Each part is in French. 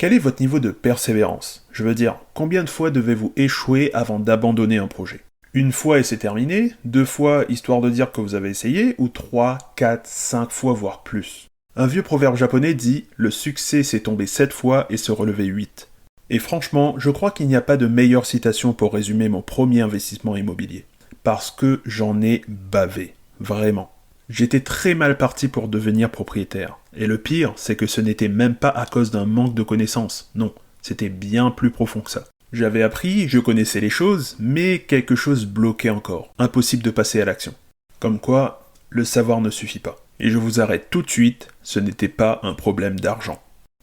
Quel est votre niveau de persévérance? Je veux dire, combien de fois devez-vous échouer avant d'abandonner un projet? Une fois et c'est terminé, 2 fois histoire de dire que vous avez essayé, ou 3, 4, 5 fois voire plus? Un vieux proverbe japonais dit « Le succès c'est tomber 7 fois et se relever 8 ». Et franchement, je crois qu'il n'y a pas de meilleure citation pour résumer mon premier investissement immobilier. Parce que j'en ai bavé. Vraiment. J'étais très mal parti pour devenir propriétaire. Et le pire, c'est que ce n'était même pas à cause d'un manque de connaissances. Non, c'était bien plus profond que ça. J'avais appris, je connaissais les choses, mais quelque chose bloquait encore. Impossible de passer à l'action. Comme quoi, le savoir ne suffit pas. Et je vous arrête tout de suite, ce n'était pas un problème d'argent.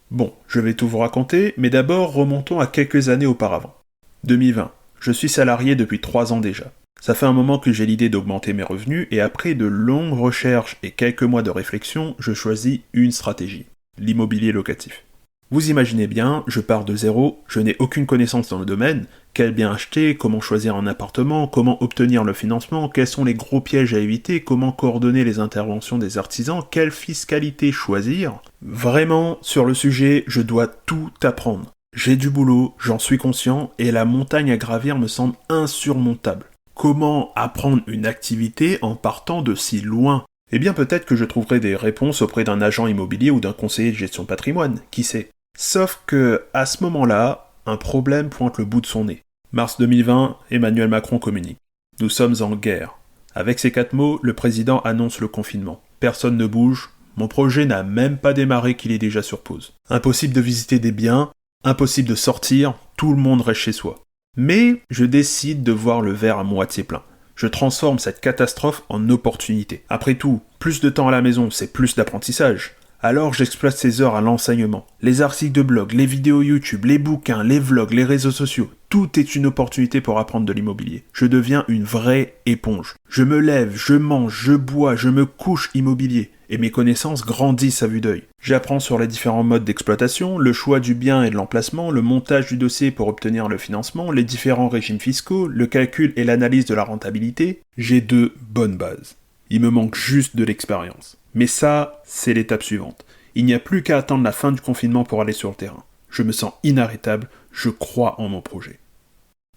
Bon, je vais tout vous raconter, mais d'abord remontons à quelques années auparavant. 2020. Je suis salarié depuis 3 ans déjà. Ça fait un moment que j'ai l'idée d'augmenter mes revenus et après de longues recherches et quelques mois de réflexion, je choisis une stratégie, l'immobilier locatif. Vous imaginez bien, je pars de zéro, je n'ai aucune connaissance dans le domaine, quel bien acheter, comment choisir un appartement, comment obtenir le financement, quels sont les gros pièges à éviter, comment coordonner les interventions des artisans, quelle fiscalité choisir. Vraiment, sur le sujet, je dois tout apprendre. J'ai du boulot, j'en suis conscient, et la montagne à gravir me semble insurmontable. Comment apprendre une activité en partant de si loin? Eh bien peut-être que je trouverai des réponses auprès d'un agent immobilier ou d'un conseiller de gestion de patrimoine, qui sait. Sauf que, à ce moment-là, un problème pointe le bout de son nez. Mars 2020, Emmanuel Macron communique. Nous sommes en guerre. Avec ces 4 mots, le président annonce le confinement. Personne ne bouge, mon projet n'a même pas démarré qu'il est déjà sur pause. Impossible de visiter des biens, impossible de sortir, tout le monde reste chez soi. Mais je décide de voir le verre à moitié plein. Je transforme cette catastrophe en opportunité. Après tout, plus de temps à la maison, c'est plus d'apprentissage. Alors j'exploite ces heures à l'enseignement. Les articles de blog, les vidéos YouTube, les bouquins, les vlogs, les réseaux sociaux, tout est une opportunité pour apprendre de l'immobilier. Je deviens une vraie éponge. Je me lève, je mange, je bois, je me couche immobilier. Et mes connaissances grandissent à vue d'œil. J'apprends sur les différents modes d'exploitation, le choix du bien et de l'emplacement, le montage du dossier pour obtenir le financement, les différents régimes fiscaux, le calcul et l'analyse de la rentabilité. J'ai de bonnes bases. Il me manque juste de l'expérience. Mais ça, c'est l'étape suivante. Il n'y a plus qu'à attendre la fin du confinement pour aller sur le terrain. Je me sens inarrêtable, je crois en mon projet.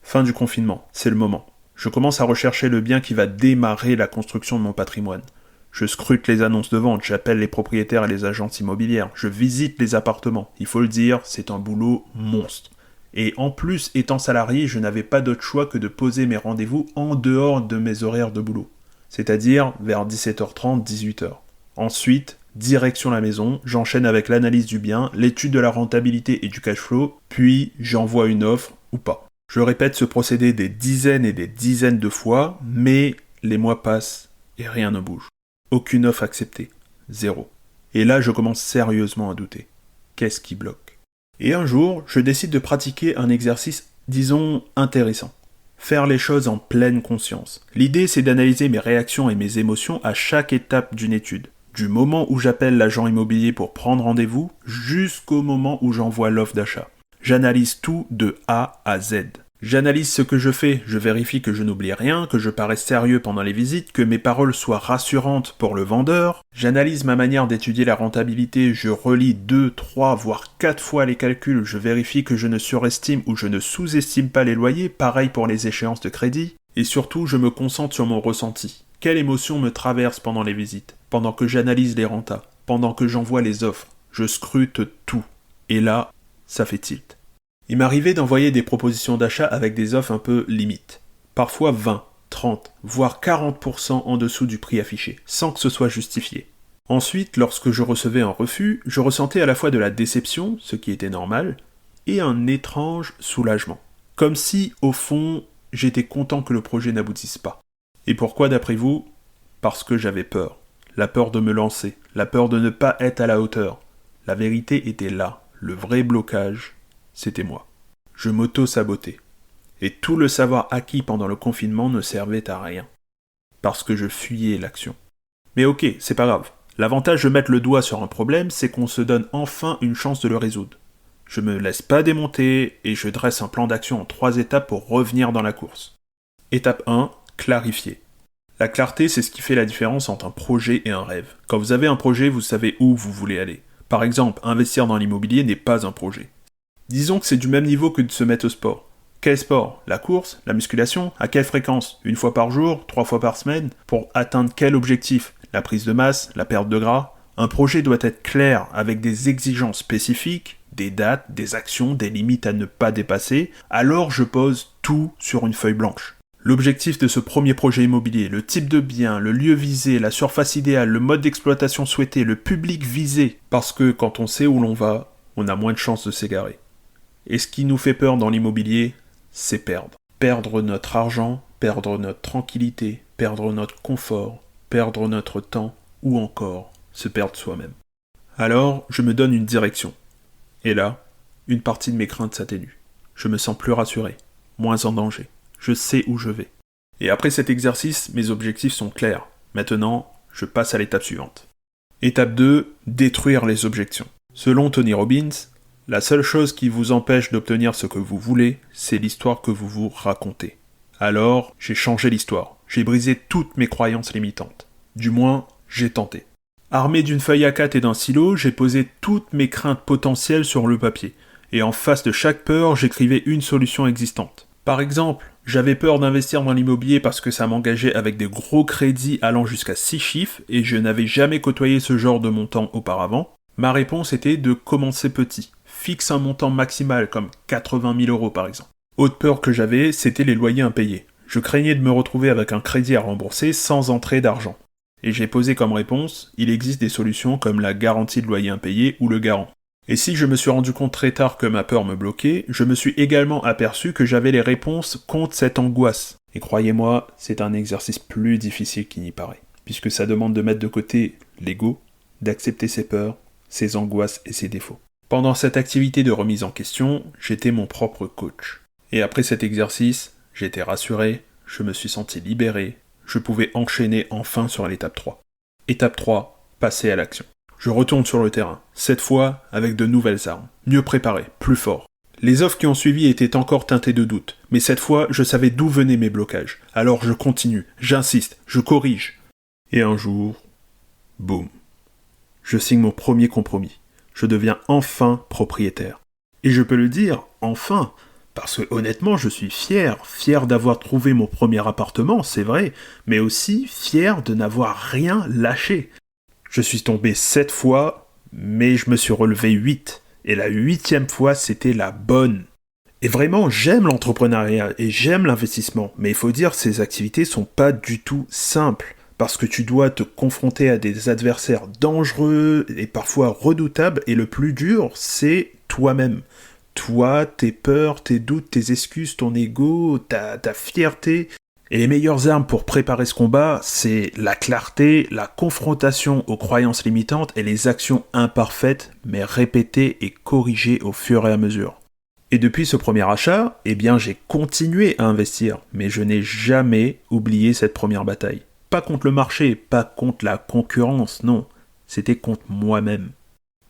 Fin du confinement, c'est le moment. Je commence à rechercher le bien qui va démarrer la construction de mon patrimoine. Je scrute les annonces de vente, j'appelle les propriétaires et les agences immobilières, je visite les appartements. Il faut le dire, c'est un boulot monstre. Et en plus, étant salarié, je n'avais pas d'autre choix que de poser mes rendez-vous en dehors de mes horaires de boulot. C'est-à-dire vers 17h30, 18h. Ensuite, direction la maison, j'enchaîne avec l'analyse du bien, l'étude de la rentabilité et du cash flow, puis j'envoie une offre ou pas. Je répète ce procédé des dizaines et des dizaines de fois, mais les mois passent et rien ne bouge. Aucune offre acceptée. 0. Et là, je commence sérieusement à douter. Qu'est-ce qui bloque? Et un jour, je décide de pratiquer un exercice, disons, intéressant. Faire les choses en pleine conscience. L'idée, c'est d'analyser mes réactions et mes émotions à chaque étape d'une étude. Du moment où j'appelle l'agent immobilier pour prendre rendez-vous, jusqu'au moment où j'envoie l'offre d'achat. J'analyse tout de A à Z. J'analyse ce que je fais, je vérifie que je n'oublie rien, que je parais sérieux pendant les visites, que mes paroles soient rassurantes pour le vendeur. J'analyse ma manière d'étudier la rentabilité, je relis 2, 3, voire 4 fois les calculs, je vérifie que je ne surestime ou je ne sous-estime pas les loyers, pareil pour les échéances de crédit. Et surtout, je me concentre sur mon ressenti. Quelle émotion me traverse pendant les visites, pendant que j'analyse les rentas, pendant que j'envoie les offres. Je scrute tout. Et là, ça fait tilt. Il m'arrivait d'envoyer des propositions d'achat avec des offres un peu limites. Parfois 20, 30, voire 40% en dessous du prix affiché, sans que ce soit justifié. Ensuite, lorsque je recevais un refus, je ressentais à la fois de la déception, ce qui était normal, et un étrange soulagement. Comme si, au fond, j'étais content que le projet n'aboutisse pas. Et pourquoi d'après vous? Parce que j'avais peur. La peur de me lancer, la peur de ne pas être à la hauteur. La vérité était là, le vrai blocage, c'était moi. Je m'auto-sabotais. Et tout le savoir acquis pendant le confinement ne servait à rien. Parce que je fuyais l'action. Mais ok, c'est pas grave. L'avantage de mettre le doigt sur un problème, c'est qu'on se donne enfin une chance de le résoudre. Je me laisse pas démonter et je dresse un plan d'action en 3 étapes pour revenir dans la course. Étape 1, clarifier. La clarté, c'est ce qui fait la différence entre un projet et un rêve. Quand vous avez un projet, vous savez où vous voulez aller. Par exemple, investir dans l'immobilier n'est pas un projet. Disons que c'est du même niveau que de se mettre au sport. Quel sport? La course? La musculation? À quelle fréquence? 1 fois par jour? 3 fois par semaine? Pour atteindre quel objectif? La prise de masse? La perte de gras? Un projet doit être clair, avec des exigences spécifiques, des dates, des actions, des limites à ne pas dépasser, alors je pose tout sur une feuille blanche. L'objectif de ce premier projet immobilier, le type de bien, le lieu visé, la surface idéale, le mode d'exploitation souhaité, le public visé, parce que quand on sait où l'on va, on a moins de chances de s'égarer. Et ce qui nous fait peur dans l'immobilier, c'est perdre. Perdre notre argent, perdre notre tranquillité, perdre notre confort, perdre notre temps, ou encore se perdre soi-même. Alors, je me donne une direction. Et là, une partie de mes craintes s'atténue. Je me sens plus rassuré, moins en danger. Je sais où je vais. Et après cet exercice, mes objectifs sont clairs. Maintenant, je passe à l'étape suivante. Étape 2, détruire les objections. Selon Tony Robbins, la seule chose qui vous empêche d'obtenir ce que vous voulez, c'est l'histoire que vous vous racontez. Alors, j'ai changé l'histoire. J'ai brisé toutes mes croyances limitantes. Du moins, j'ai tenté. Armé d'une feuille A4 et d'un stylo, j'ai posé toutes mes craintes potentielles sur le papier. Et en face de chaque peur, j'écrivais une solution existante. Par exemple, j'avais peur d'investir dans l'immobilier parce que ça m'engageait avec des gros crédits allant jusqu'à 6 chiffres et je n'avais jamais côtoyé ce genre de montant auparavant. Ma réponse était de commencer petit. Fixe un montant maximal comme 80 000 € par exemple. Autre peur que j'avais, c'était les loyers impayés. Je craignais de me retrouver avec un crédit à rembourser sans entrée d'argent. Et j'ai posé comme réponse, il existe des solutions comme la garantie de loyer impayé ou le garant. Et si je me suis rendu compte très tard que ma peur me bloquait, je me suis également aperçu que j'avais les réponses contre cette angoisse. Et croyez-moi, c'est un exercice plus difficile qu'il n'y paraît, puisque ça demande de mettre de côté l'ego, d'accepter ses peurs, ses angoisses et ses défauts. Pendant cette activité de remise en question, j'étais mon propre coach. Et après cet exercice, j'étais rassuré, je me suis senti libéré, je pouvais enchaîner enfin sur l'étape 3. Étape 3, passer à l'action. Je retourne sur le terrain, cette fois avec de nouvelles armes, mieux préparées, plus fort. Les offres qui ont suivi étaient encore teintées de doute, mais cette fois, je savais d'où venaient mes blocages. Alors je continue, j'insiste, je corrige. Et un jour, boum. Je signe mon premier compromis. Je deviens enfin propriétaire. Et je peux le dire, enfin, parce que honnêtement, je suis fier d'avoir trouvé mon premier appartement, c'est vrai, mais aussi fier de n'avoir rien lâché. Je suis tombé 7 fois, mais je me suis relevé 8. Et la 8e fois, c'était la bonne. Et vraiment, j'aime l'entrepreneuriat et j'aime l'investissement. Mais il faut dire, ces activités sont pas du tout simples. Parce que tu dois te confronter à des adversaires dangereux et parfois redoutables. Et le plus dur, c'est toi-même. Toi, tes peurs, tes doutes, tes excuses, ton ego, ta fierté. Et les meilleures armes pour préparer ce combat, c'est la clarté, la confrontation aux croyances limitantes et les actions imparfaites, mais répétées et corrigées au fur et à mesure. Et depuis ce premier achat, eh bien j'ai continué à investir, mais je n'ai jamais oublié cette première bataille. Pas contre le marché, pas contre la concurrence, non, c'était contre moi-même.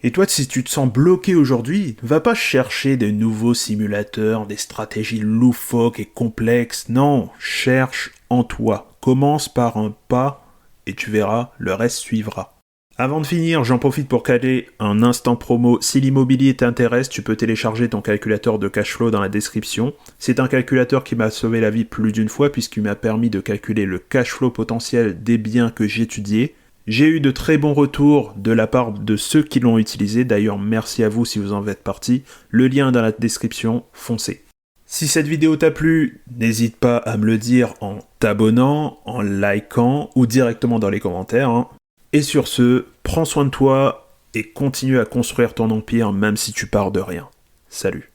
Et toi, si tu te sens bloqué aujourd'hui, va pas chercher des nouveaux simulateurs, des stratégies loufoques et complexes. Non, cherche en toi. Commence par un pas et tu verras, le reste suivra. Avant de finir, j'en profite pour caler un instant promo. Si l'immobilier t'intéresse, tu peux télécharger ton calculateur de cash flow dans la description. C'est un calculateur qui m'a sauvé la vie plus d'une fois puisqu'il m'a permis de calculer le cash flow potentiel des biens que j'étudiais. J'ai eu de très bons retours de la part de ceux qui l'ont utilisé, d'ailleurs merci à vous si vous en faites partie, le lien est dans la description, foncez. Si cette vidéo t'a plu, n'hésite pas à me le dire en t'abonnant, en likant ou directement dans les commentaires. Et sur ce, prends soin de toi et continue à construire ton empire même si tu pars de rien. Salut.